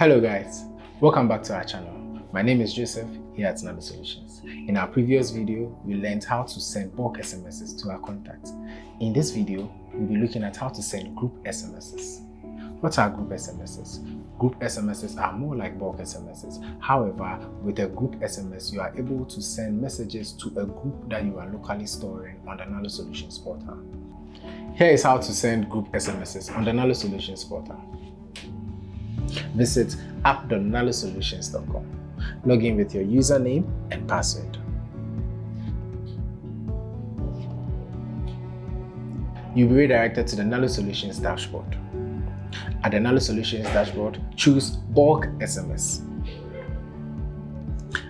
Hello guys, welcome back to our channel. My name is Joseph here at Nalo Solutions. In our previous video, we learned how to send bulk SMSs to our contacts. In this video, we'll be looking at how to send group SMSs. What are group SMSs? Group SMSs are more like bulk SMSs. However, with a group SMS, you are able to send messages to a group that you are locally storing on the Nalo Solutions portal. Here is how to send group SMSs on the Nalo Solutions portal. Visit app.nalosolutions.com. Log in with your username and password. You'll be redirected to the Nalo Solutions dashboard. At the Nalo Solutions dashboard, choose Bulk SMS.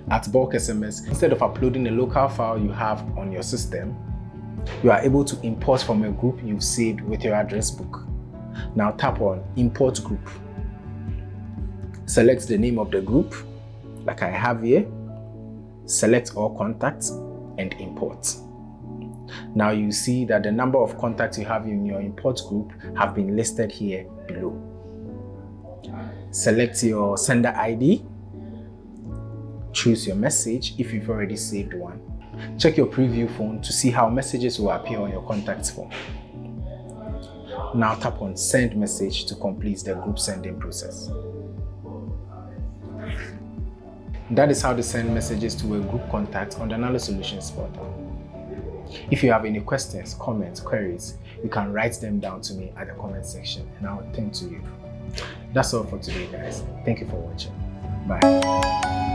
At Bulk SMS, instead of uploading a local file you have on your system, you are able to import from a group you've saved with your address book. Now tap on Import Group. Select the name of the group, like I have here. Select all contacts and import. Now you see that the number of contacts you have in your import group have been listed here below. Select your sender ID. Choose your message if you've already saved one. Check your preview phone to see how messages will appear on your contacts phone. Now tap on Send Message to complete the group sending process. That is how to send messages to a group contact on the Nalo Solutions portal. If you have any questions, comments, queries, you can write them down to me at the comment section and I'll attend to you. That's all for today, guys. Thank you for watching. Bye.